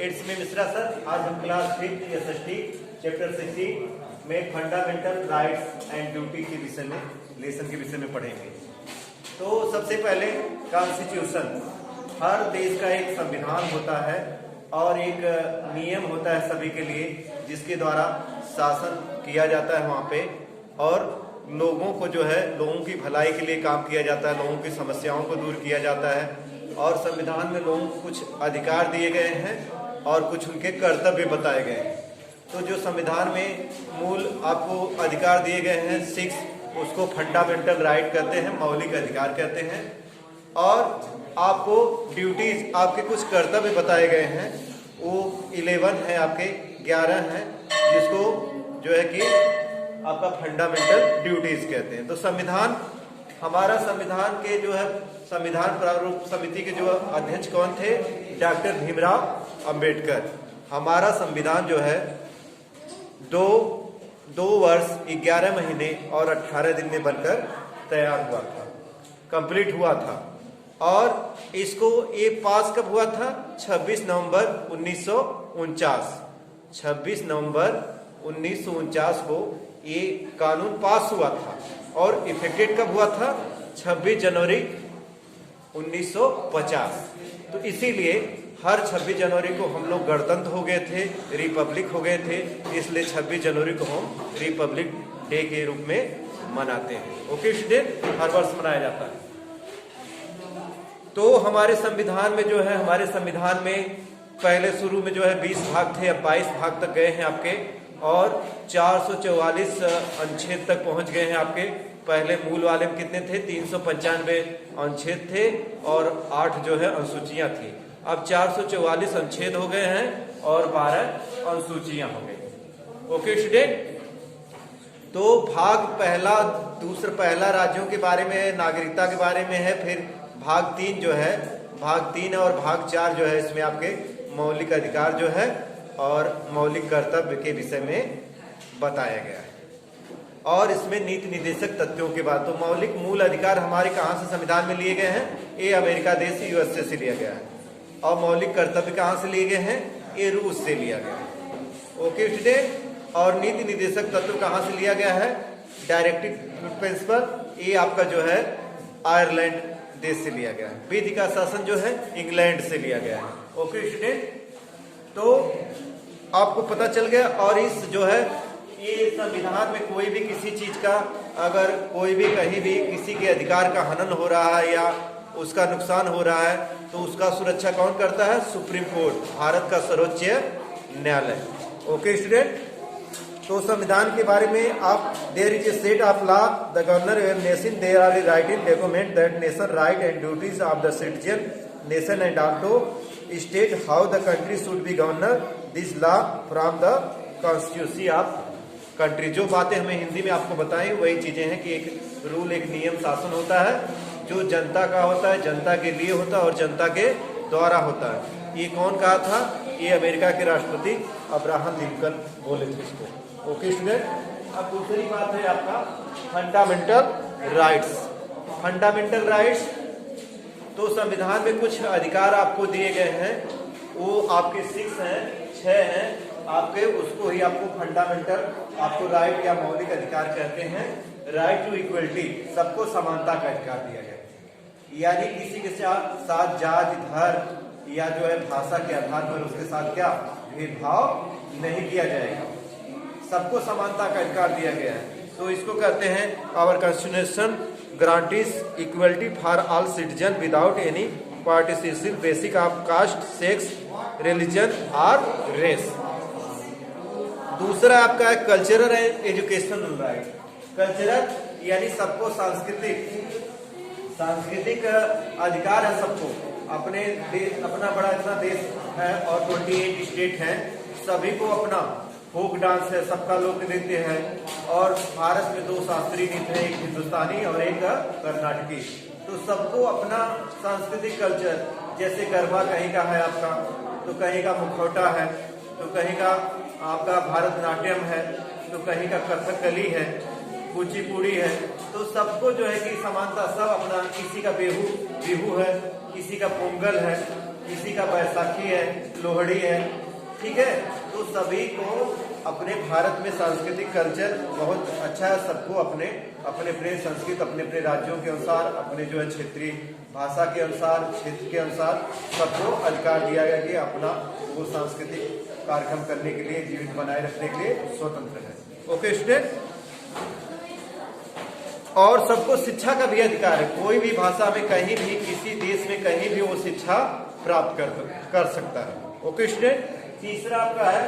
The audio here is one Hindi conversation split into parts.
It's me Mishra sir. आज हम क्लास 5 SST चैप्टर 16 में फंडामेंटल राइट्स एंड ड्यूटी के विषय में लेसन के विषय में पढ़ेंगे। तो सबसे पहले कॉन्स्टिट्यूशन, हर देश का एक संविधान होता है और एक नियम होता है सभी के लिए, जिसके द्वारा शासन किया जाता है वहाँ पे, और लोगों को जो है लोगों की भलाई के लिए काम किया जाता है, लोगों की समस्याओं को दूर किया जाता है। और संविधान में लोगों को कुछ अधिकार दिए गए हैं और कुछ उनके कर्तव्य बताए गए हैं। तो जो संविधान में मूल आपको अधिकार दिए गए हैं 6, उसको फंडामेंटल राइट कहते हैं, मौलिक अधिकार कहते हैं। और आपको ड्यूटीज, आपके कुछ कर्तव्य बताए गए हैं, वो 11 है, आपके 11 हैं, जिसको जो है कि आपका फंडामेंटल ड्यूटीज कहते हैं। तो संविधान, हमारा संविधान के जो है संविधान प्रारूप समिति के जो अध्यक्ष कौन थे? डॉक्टर भीमराव अंबेडकर। हमारा संविधान जो है दो वर्ष 11 महीने और 18 दिन में बनकर तैयार हुआ था, कंप्लीट हुआ था। और इसको ये पास कब हुआ था? 26 नवंबर 1949। 26 नवंबर 1949 को ये कानून पास हुआ था और इफेक्टेड कब हुआ था? 26 जनवरी 1950। तो इसीलिए हर 26 जनवरी को हम लोग गणतंत्र हो गए थे, रिपब्लिक हो गए थे, इसलिए 26 जनवरी को हम रिपब्लिक डे के रूप में मनाते हैं। ओके स्टूडेंट, हर वर्ष मनाया जाता है। तो हमारे संविधान में जो है, हमारे संविधान में पहले शुरू में जो है 20 भाग थे, अब 22 भाग तक गए हैं आपके, और 444 अनुच्छेद तक पहुंच गए हैं आपके। पहले मूल वाले में कितने थे? 395 अनुच्छेद थे और 8 जो है अनुसूचियां थी। अब 444 अनुच्छेद हो गए हैं और 12 अनुसूचियां हो गई। ओके स्टूडेंट, तो भाग पहला, दूसरा पहला राज्यों के बारे में, नागरिकता के बारे में है। फिर भाग 3 जो है, भाग 3 और भाग 4 जो है, इसमें आपके मौलिक अधिकार जो है और मौलिक कर्तव्य के विषय में बताया गया है। और इसमें नीति निर्देशक तथ्यों के बाद, तो मौलिक मूल अधिकार हमारे कहाँ से संविधान में लिए गए हैं? ये अमेरिका देश USA से लिया गया है। और मौलिक कर्तव्य कहाँ से लिए गए हैं? ये रूस से लिया गया है। ओके स्टूडेंट, और नीति निर्देशक तत्व कहाँ से लिया गया है? डायरेक्टिव प्रिंसिपल, ये आपका जो है आयरलैंड देश से लिया गया है। विधि का शासन जो है इंग्लैंड से लिया गया है। ओके स्टूडेंट, तो आपको पता चल गया। और इस जो है ये संविधान में कोई भी किसी चीज का, अगर कोई भी कहीं भी किसी के अधिकार का हनन हो रहा है या उसका नुकसान हो रहा है, तो उसका सुरक्षा कौन करता है? सुप्रीम कोर्ट, भारत का सर्वोच्च न्यायालय। ओके स्टूडेंट, तो संविधान के बारे में आप, there is a set of law, the governor nation, there are a writing document that nation right and duties of the citizen nation and also state how the country should be governor this law from the constitution of country. जो बातें हमें हिंदी में आपको बताएं वही चीजें हैं कि एक रूल, एक नियम, शासन होता है जो जनता का होता है, जनता के लिए होता है और जनता के द्वारा होता है। ये कौन कहा था? ये अमेरिका के राष्ट्रपति अब्राहम लिंकन बोले थे इसको। ओके स्टूडेंट, अब दूसरी बात है आपका फंडामेंटल राइट्स। फंडामेंटल राइट्स, तो संविधान में कुछ अधिकार आपको दिए गए हैं, वो आपके 6 हैं, 6 हैं आपके, उसको ही आपको फंडामेंटल, आपको राइट या मौलिक अधिकार कहते हैं। राइट टू इक्वलिटी, सबको समानता का अधिकार दिया गया, यानी किसी के साथ जाति, धर्म या जो है भाषा के आधार पर उसके साथ क्या भेदभाव नहीं किया जाएगा, सबको समानता का अधिकार दिया गया है। तो इसको कहते हैं our constitution guarantees equality for all citizen without any participation basic of caste, sex, religion और रेस। दूसरा आपका है cultural and educational right. Cultural यानी सबको सांस्कृतिक अधिकार है सबको। अपने देश, अपना बड़ा इतना देश है और 28 स्टेट हैं, सभी को अपना फोक डांस है, सबका लोक नृत्य है। और भारत में 2 शास्त्रीय नृत्य है, एक हिंदुस्तानी और एक कर्नाटकी। तो सबको अपना सांस्कृतिक कल्चर, जैसे गरबा कहीं का है आपका, तो कहीं का मुखौटा है, तो कहीं का आपका भारतनाट्यम है, तो कहीं का कथकली है, कुचिपुड़ी है। तो सबको जो है कि समानता, सब अपना, किसी का बिहू है, किसी का पोंगल है, किसी का बैसाखी है, लोहड़ी है, ठीक है। तो सभी को अपने भारत में सांस्कृतिक कल्चर बहुत अच्छा है। सबको अपने अपने संस्कृत, अपने अपने राज्यों के अनुसार, अपने जो है क्षेत्रीय भाषा के अनुसार, क्षेत्र के अनुसार सबको अधिकार दिया गया कि अपना वो सांस्कृतिक कार्यक्रम करने के लिए, जीवित बनाए रखने के लिए स्वतंत्र है। Okay student. और सबको शिक्षा का भी अधिकार है। कोई भी भाषा में कहीं भी, किसी देश में कहीं भी वो शिक्षा प्राप्त कर सकता है। Okay student. तीसरा आपका है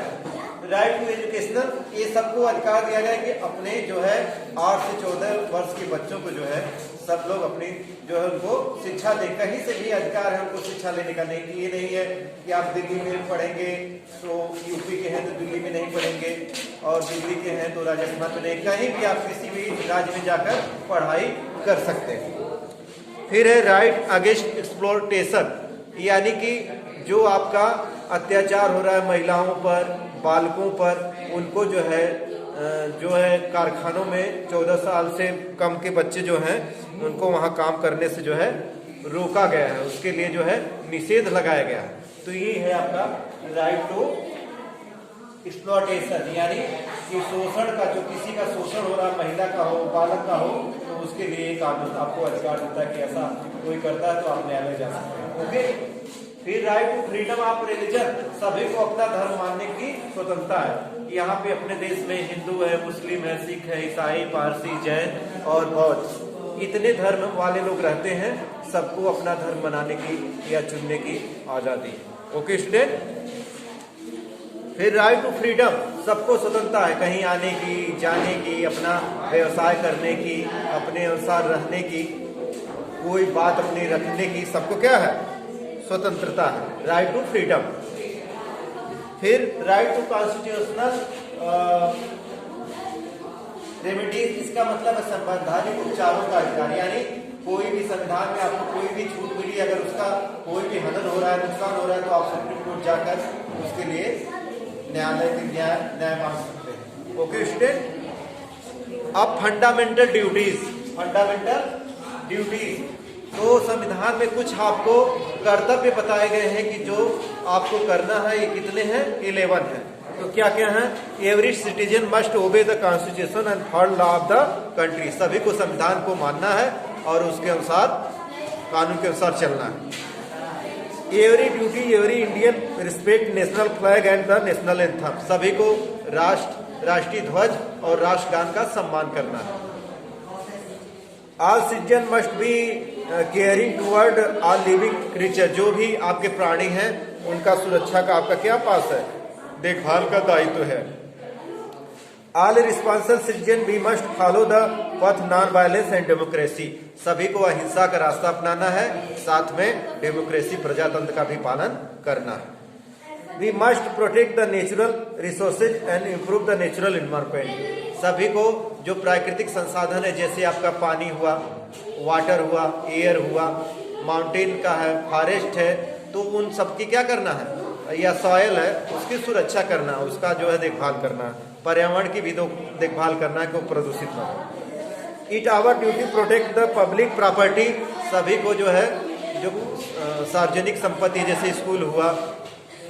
राइट टू एजुकेशनल। ये सबको अधिकार दिया गया कि अपने जो है 8 से 14 वर्ष के बच्चों को जो है सब लोग अपनी जो है उनको शिक्षा दे। कहीं से भी अधिकार है उनको शिक्षा लेने का। नहीं, ये नहीं है कि आप दिल्ली में पढ़ेंगे तो यूपी के हैं तो दिल्ली में नहीं पढ़ेंगे, और दिल्ली के हैं तो राजस्थान में नहीं। कहीं भी आप किसी भी राज्य में जाकर पढ़ाई कर सकते हैं। फिर है राइट अगेंस्ट एक्सप्लॉयटेशन, यानी कि जो आपका अत्याचार हो रहा है महिलाओं पर, बालकों पर, उनको जो है कारखानों में 14 साल से कम के बच्चे जो हैं उनको वहां काम करने से जो है रोका गया है। उसके लिए जो है निषेध लगाया गया है। तो ये है आपका राइट टू एक्सप्लॉयटेशन, यानी कि शोषण का, जो किसी का शोषण हो रहा है, महिला का हो, बालक का हो, तो उसके लिए कानून आपको अधिकार देता है कि ऐसा कोई करता है तो आप न्यायालय जा सकते हैं। ओके। फिर right to freedom of religion, सभी को अपना धर्म मानने की स्वतंत्रता है। यहाँ पे अपने देश में हिंदू है, मुस्लिम है, सिख है, ईसाई, पारसी, जैन और बौद्ध, इतने धर्म वाले लोग रहते हैं। सबको अपना धर्म बनाने की या चुनने की आजादी है। Okay student. फिर राइट टू फ्रीडम, सबको स्वतंत्रता है कहीं आने की, जाने की, अपना व्यवसाय करने की, अपने अनुसार रहने की, कोई बात अपनी रखने की, सबको क्या है, स्वतंत्रता है। Right to freedom. फिर राइट टू कॉन्स्टिट्यूशनल रेमेडीज, इसका मतलब है संवैधानिक उपचारों का अधिकार, यानी कोई भी संविधान में आपको कोई भी छूट मिली, अगर उसका कोई भी हनन हो रहा है, नुकसान हो रहा है, तो आप सुप्रीम कोर्ट जाकर उसके लिए न्यायालय के न्याय मांग सकते हैं। Okay student. अब फंडामेंटल ड्यूटीज, तो संविधान में कुछ आपको कर्तव्य बताए गए हैं कि जो आपको करना है। ये कितने हैं? 11 है। तो क्या क्या है? Every citizen must obey the constitution and follow law of the country, सभी को संविधान को मानना है और उसके अनुसार, कानून के अनुसार चलना है। Every duty every Indian respect national flag and the national anthem, सभी को राष्ट्रीय ध्वज और राष्ट्रगान का सम्मान करना है। All citizen must be caring toward all living creature, जो भी आपके प्राणी हैं उनका सुरक्षा का आपका क्या पास है, देखभाल का दायित्व है। All responsible citizen we must follow the path non violence and democracy, सभी को अहिंसा का रास्ता अपनाना है, साथ में डेमोक्रेसी प्रजातंत्र का भी पालन करना है। We must protect the natural resources and improve the natural environment, सभी को जो प्राकृतिक संसाधन है, जैसे आपका पानी हुआ, वाटर हुआ, एयर हुआ, माउंटेन का है, फॉरेस्ट है, तो उन सबकी क्या करना है, या सॉयल है उसकी सुरक्षा करना, उसका जो है देखभाल करना है। पर्यावरण की भी देखभाल करना है कि वो प्रदूषित ना हो। It our duty protect the public property, सभी को जो है जो सार्वजनिक संपत्ति जैसे स्कूल हुआ,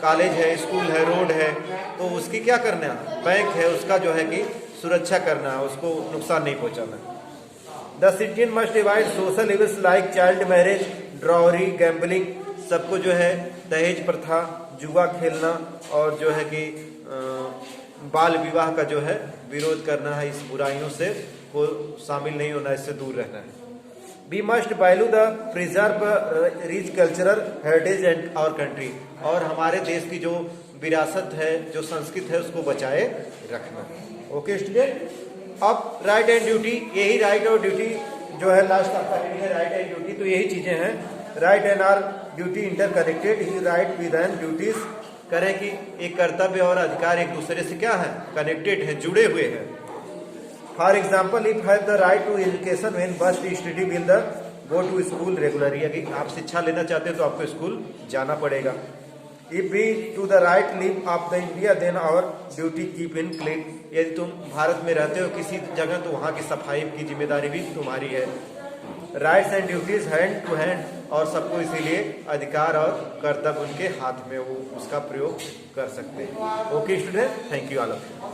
कॉलेज है, स्कूल है, रोड है, तो उसकी क्या करना है, बैंक है, उसका जो है कि सुरक्षा करना है, उसको नुकसान नहीं पहुंचाना। The citizen must avoid social evils like child marriage, dowry, gambling, सबको जो है दहेज प्रथा, जुआ खेलना और जो है कि बाल विवाह का जो है विरोध करना है। इस बुराइयों से को शामिल नहीं होना, इससे दूर रहना है। We must value the preserve rich cultural heritage and our country, और हमारे देश की जो विरासत है, जो संस्कृति है, उसको बचाए रखना। Okay student. अब राइट एंड ड्यूटी, यही राइट और ड्यूटी जो है लास्ट आपका है राइट एंड ड्यूटी, तो यही चीजें हैं। Right and are duty interconnected, ही राइट विद एंड ड्यूटीज, करें कि एक कर्तव्य और अधिकार एक दूसरे से क्या है, कनेक्टेड है, जुड़े हुए हैं। For example, if have the right to education when must study will the go to school regularly, यदि आप शिक्षा लेना चाहते हो तो आपको स्कूल जाना पड़ेगा। If we to the right live of the India then our duty keep in clean, यदि तुम भारत में रहते हो किसी जगह तो वहां की सफाई की जिम्मेदारी भी तुम्हारी है। Rights and duties hand to hand, और सबको इसीलिए अधिकार और कर्तव्य उनके हाथ में वो उसका प्रयोग कर सकते हैं। Okay student, thank you all of you.